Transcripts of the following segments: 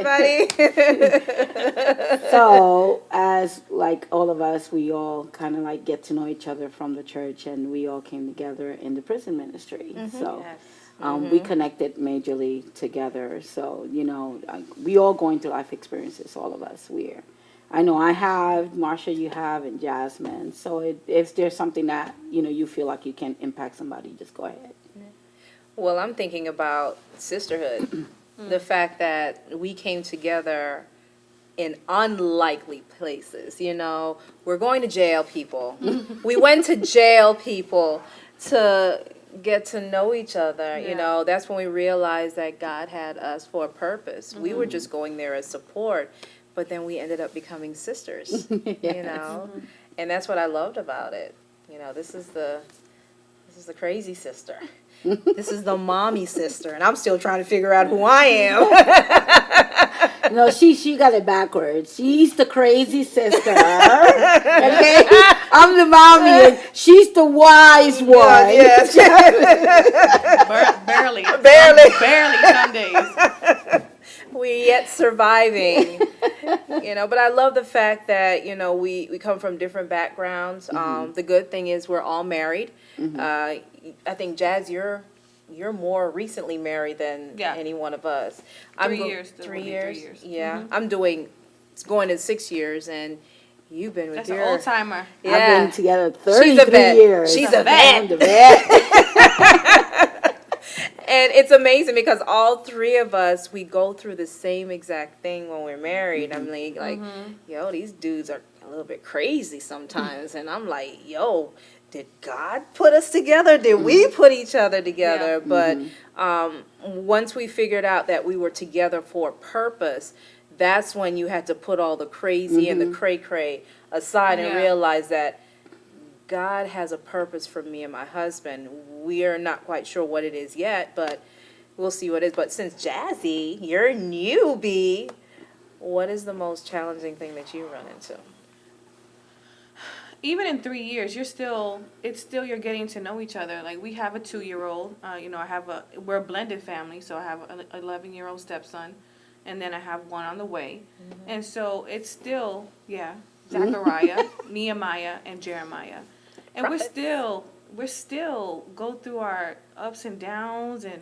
everybody. So, as like all of us, we all kind of like get to know each other from the church, and we all came together in the prison ministry. So, Yes. we connected majorly together. So, we all going through life experiences, all of us. I know I have, Marsha, you have, and Jasmine. So, if there's something that, you feel like you can impact somebody, just go ahead. Well, I'm thinking about sisterhood. The fact that we came together in unlikely places, We're going to jail, people. We went to jail, people, to get to know each other, Yeah. That's when we realized that God had us for a purpose. We were just going there as support, but then we ended up becoming sisters, And that's what I loved about it. This is the crazy sister. This is the mommy sister, and I'm still trying to figure out who I am. No, she got it backwards. She's the crazy sister. Okay? I'm the mommy, and she's the wise one. Yes. Barely. Barely. Barely some days. We yet surviving, But I love the fact that we come from different backgrounds. The good thing is we're all married. I think Jazz, you're more recently married than Yeah. any one of us. 3 years. 3 years. 3 years. Yeah, it's going to 6 years, and you've been with That's your an old timer. Yeah. I've been together She's a 33 vet. years. She's a I'm vet. the vet. And it's amazing because all three of us, we go through the same exact thing when we're married. I'm like, yo, these dudes are a little bit crazy sometimes. And I'm like, yo, did God put us together? Did we put each other together? Yeah. But once we figured out that we were together for a purpose, that's when you had to put all the crazy and the cray-cray aside and Yeah. realize that God has a purpose for me and my husband. We are not quite sure what it is yet, but we'll see what it is. But since Jazzy, you're a newbie, what is the most challenging thing that you run into? Even in 3 years, you're getting to know each other. Like, we have a 2-year-old. We're a blended family, so I have an 11-year-old stepson, and then I have one on the way. And so it's still, Zachariah, Nehemiah, and Jeremiah. And we're still go through our ups and downs, and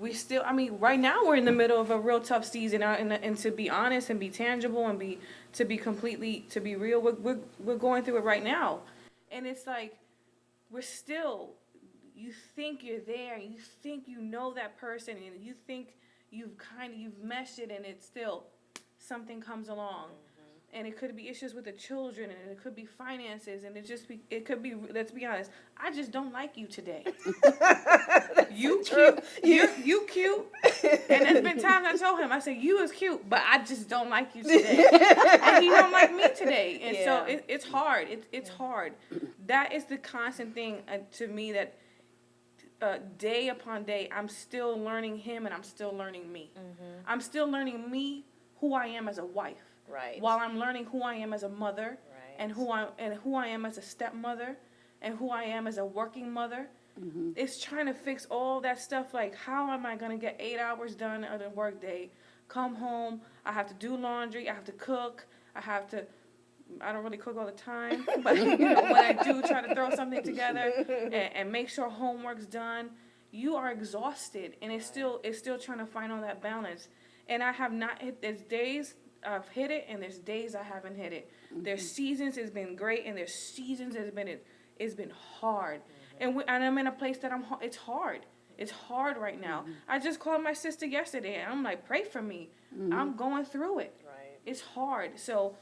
right now we're in the middle of a real tough season, and to be honest and be tangible and to be real, we're going through it right now. And it's like, you think you're there, and you think you know that person, and you think you've meshed it, and it's still, something comes along. And it could be issues with the children, and it could be finances, and it could be, let's be honest, I just don't like you today. You cute. You cute. And there's been times I told him, I said, you is cute, but I just don't like you today. And he don't like me today. And so it's hard. It's hard. That is the constant thing to me, that day upon day, I'm still learning him, and I'm still learning me. I'm still learning me, who I am as a wife. Right. While I'm learning who I am as a mother, Right. and who I am as a stepmother, and who I am as a working mother. It's trying to fix all that stuff. Like, how am I going to get 8 hours done of the work day? Come home, I have to do laundry, I have to cook, I don't really cook all the time, but when I do, try to throw something together and make sure homework's done. You are exhausted, and it's still trying to find all that balance. And I have not hit. There's days I've hit it, and there's days I haven't hit it. There's seasons it's been great, and there's seasons it's been hard. And I'm in a place that it's hard. It's hard right now. I just called my sister yesterday, and I'm like, pray for me. I'm going through it. Right. It's hard. So,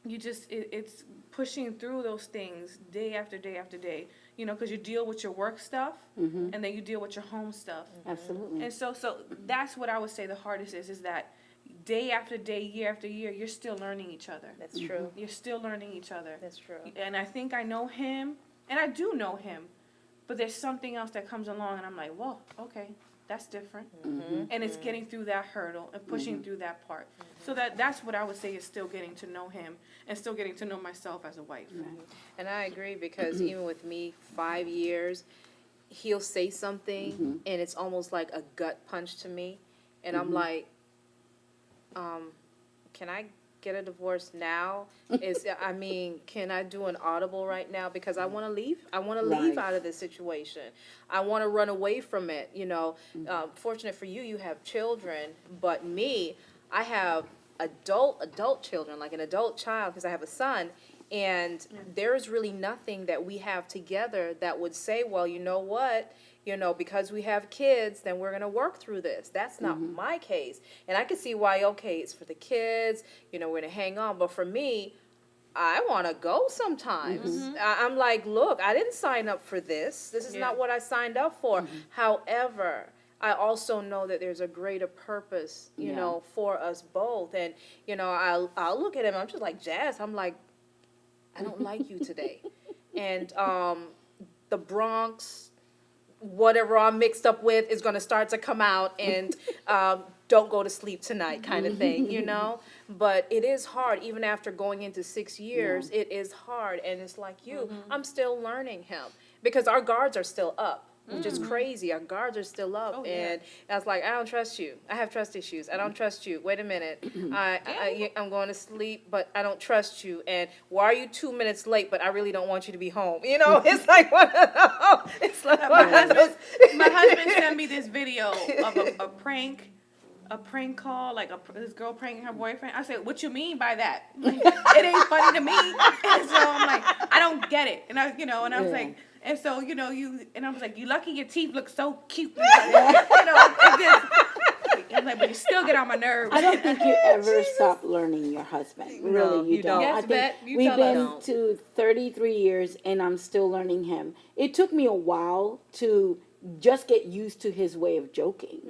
it's pushing through those things day after day after day, because you deal with your work stuff, and then you deal with your home stuff. Absolutely. And so that's what I would say the hardest is that day after day, year after year, you're still learning each other. That's true. You're still learning each other. That's true. And I think I know him, and I do know him, but there's something else that comes along, and I'm like, whoa, okay, that's different. And it's getting through that hurdle and pushing through that part. So that's what I would say is still getting to know him and still getting to know myself as a wife. And I agree, because even with me, 5 years, he'll say something, and it's almost like a gut punch to me. And I'm like, can I get a divorce now? Can I do an audible right now? Because I want to leave. I want to leave Right. out of this situation. I want to run away from it. Fortunate for you, you have children, but me, I have adult children, like an adult child, because I have a son. And there is really nothing that we have together that would say, well, you know what? Because we have kids, then we're going to work through this. That's not my case. And I can see why, okay, it's for the kids, we're going to hang on. But for me, I want to go sometimes. I'm like, look, I didn't sign up for this. This is not what I signed up for. However, I also know that there's a greater purpose, for us both. And, I'll look at him, I'm just like, Jazz, I'm like, I don't like you today. And the Bronx, whatever I'm mixed up with, is going to start to come out, and don't go to sleep tonight kind of thing, But it is hard, even after going into 6 years, it is hard. And it's like you, I'm still learning him, because our guards are still up. Which is crazy. Our guards are still up, and I was like, I don't trust you. I have trust issues. I don't trust you. Wait a minute. I'm going to sleep, but I don't trust you. And why are you 2 minutes late? But I really don't want you to be home. It's like one of those. It's like My husband sent me this video of a prank call, like this girl pranking her boyfriend. I said, what you mean by that? Like, it ain't funny to me. And so I'm like, I don't get it. And I was like, and so, I was like, you lucky your teeth look so cute. I'm like, but you still get on my nerves. I don't think you ever stop learning your husband. Really, you don't. Yes, I Bet, think you we've tell been us. to 33 years, and I'm still learning him. It took me a while to just get used to his way of joking.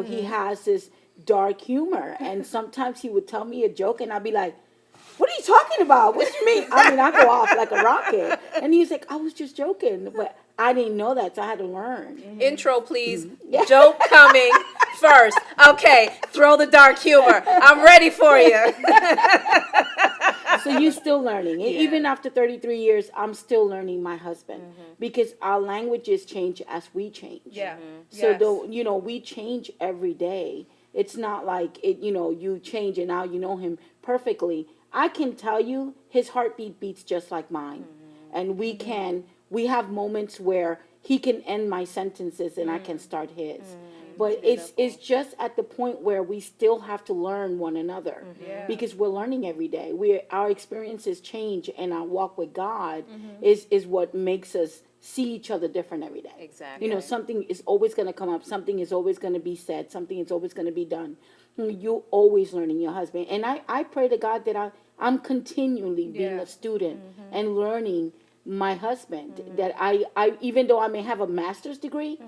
He has this dark humor, and sometimes he would tell me a joke, and I'd be like, what are you talking about? What do you mean? I go off like a rocket. And he's like, I was just joking. But I didn't know that, so I had to learn. Intro, please. Joke coming first. Okay, throw the dark humor. I'm ready for you. So you're still learning. Even after 33 years, I'm still learning my husband. Because our languages change as we change. Yeah. So, though, we change every day. It's not like, you change and now you know him perfectly. I can tell you his heartbeat beats just like mine. And we have moments where he can end my sentences and I can start his. But it's just at the point where we still have to learn one another. Because we're learning every day. Our experiences change, and our walk with God is what makes us see each other different every day. Exactly. Something is always going to come up. Something is always going to be said. Something is always going to be done. You're always learning your husband. And I pray to God that I'm continually being a student and learning my husband. That I even though I may have a master's degree,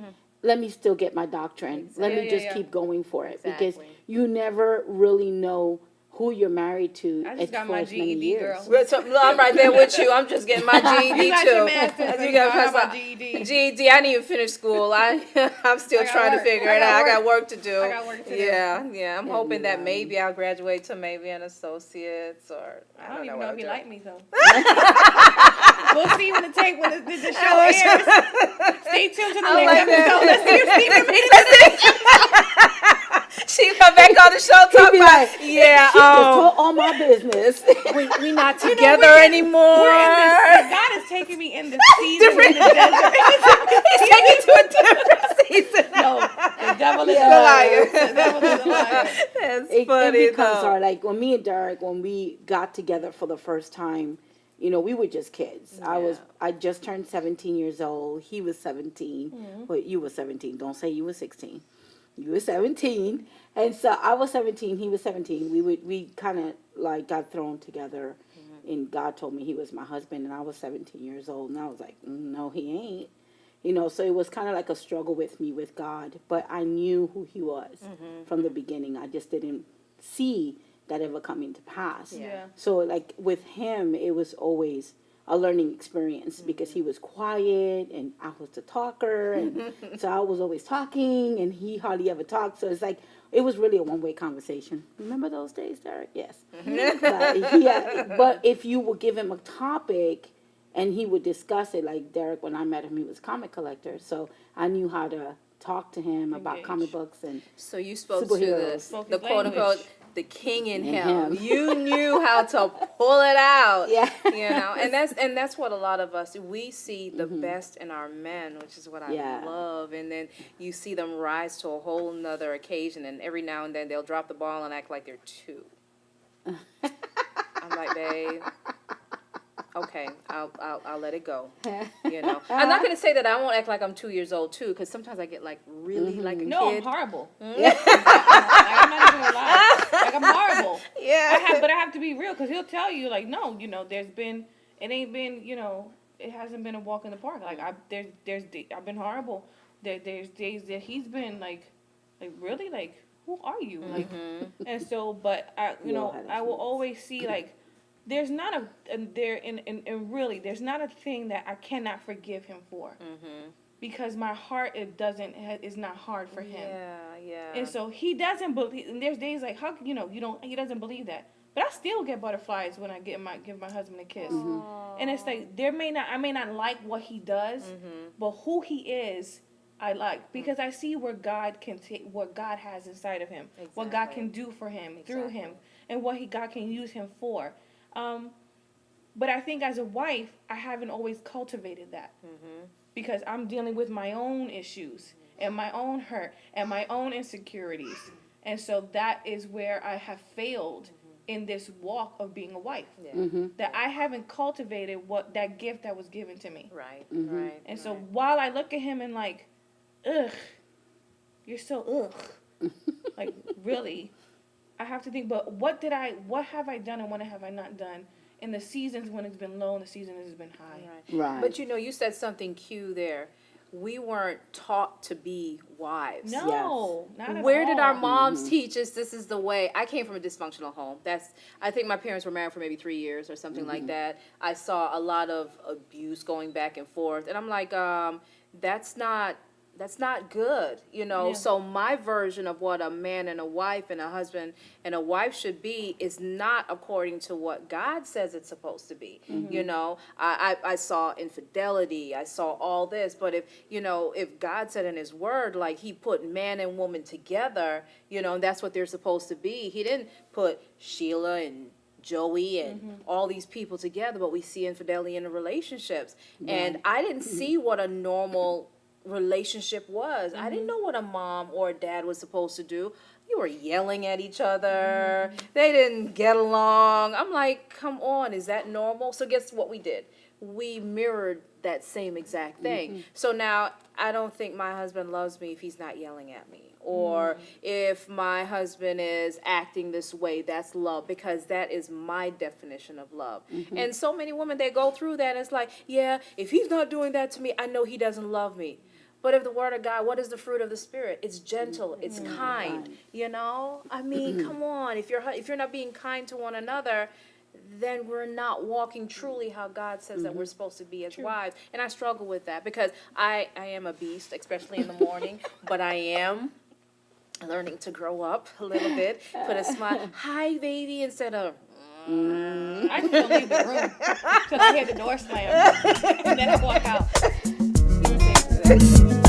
let me still get my doctorate. Let me just keep going for it. Because you never really know who you're married to. I just got my GED, girl. I'm right there with you. I'm just getting my GED You got too. your master's, You got I got my my GED. GED. I didn't even finish school. I'm still I got trying to work. figure I it got out. I got work. work to do. I got work to do. Yeah. I'm hoping that right. maybe I'll graduate to maybe an associate's, or I don't even what know I'll if you do. like me, though. We'll see when the show airs. Stay tuned to the I next like that. episode. Let's see if Stephen made it. She come back on the show talking be about, like, She just told all my business. we not together anymore. We're in this, God is taking me in the season in the desert. He's taking to a different season. No, the devil is Yeah. a liar. The devil is a liar. That's It funny becomes though. hard. Like when me and Derek, when we got together for the first time, we were just kids. I just turned 17 years old. He was 17. Well, you were 17. Don't say you were 16. You were 17. And so I was 17. He was 17. We kind of like got thrown together. And God told me he was my husband. And I was 17 years old. And I was like, no, he ain't. So it was kind of like a struggle with me with God. But I knew who he was from the beginning. I just didn't see that ever coming to pass. Yeah. So like with him, it was always a learning experience because he was quiet and I was the talker, and so I was always talking and he hardly ever talked. So it's like it was really a one-way conversation. Remember those days, Derek? Yes. But if you would give him a topic and he would discuss it, like Derek, when I met him, he was a comic collector, so I knew how to talk to him about Engage. comic books and So you spoke Superheroes. to the quote unquote the king in In him. him. You knew how to pull it out. Yeah. You know, and that's what a lot of us, we see the best in our men, which is what I Yeah. love. And then you see them rise to a whole nother occasion, and every now and then they'll drop the ball and act like they're 2. I'm like, babe, okay, I'll let it go. You know, I'm not gonna say that I won't act like I'm 2 years old too, because sometimes I get like really like a No, I'm kid. horrible. Like, I'm not even gonna lie. Like, I'm horrible. Yeah. But I have to be real, because he'll tell you, like, no, you know, it ain't been, you know, it hasn't been a walk in the park. Like, I've been horrible. There's days that he's been like really, like, who are you? Like, and so, but I, you We all know, had I will experience. always see, like, there's not really, there's not a thing that I cannot forgive him for. Because my heart, is not hard for him. Yeah. And so he doesn't believe, and there's days like, how, you know, he doesn't believe that. But I still get butterflies when I give my husband a kiss. And it's like, I may not like what he does, but who he is, I like, because I see where God can take, what God has inside of him, what God can do for him, through him, and what God can use him for. But I think as a wife, I haven't always cultivated that. Because I'm dealing with my own issues and my own hurt and my own insecurities. And so that is where I have failed in this walk of being a wife. That I haven't cultivated that gift that was given to me. Right. And so while I look at him and like, ugh, you're so ugh. Like, really? I have to think, but what have I done and what have I not done in the seasons when it's been low and the seasons has been high? Right. But you know, you said something cute there. We weren't taught to be wives. No, not at all. Where did our moms teach us this is the way? I came from a dysfunctional home. I think my parents were married for maybe 3 years or something like that. I saw a lot of abuse going back and forth. And I'm like, that's not good, you know. Yeah. So my version of what a man and a wife and a husband and a wife should be is not according to what God says it's supposed to be. You know, I saw infidelity, I saw all this, but if God said in his word, like he put man and woman together, you know, and that's what they're supposed to be. He didn't put Sheila and Joey and all these people together, but we see infidelity in the relationships. And I didn't see what a normal relationship was. I didn't know what a mom or a dad was supposed to do. You were yelling at each other. They didn't get along. I'm like, come on, is that normal? So guess what we did? We mirrored that same exact thing. So now I don't think my husband loves me if he's not yelling at me. Or if my husband is acting this way, that's love, because that is my definition of love. And so many women, they go through that, and it's like, yeah, if he's not doing that to me, I know he doesn't love me. But if the word of God, what is the fruit of the Spirit? It's gentle, it's kind, you know? I mean, come on, if you're not being kind to one another, then we're not walking truly how God says that we're supposed to be as wives. And I struggle with that because I am a beast, especially in the morning, but I am learning to grow up a little bit, put a smile, hi baby, instead of I just don't leave the room till I hear the door slam, and then I walk out. You were saying that.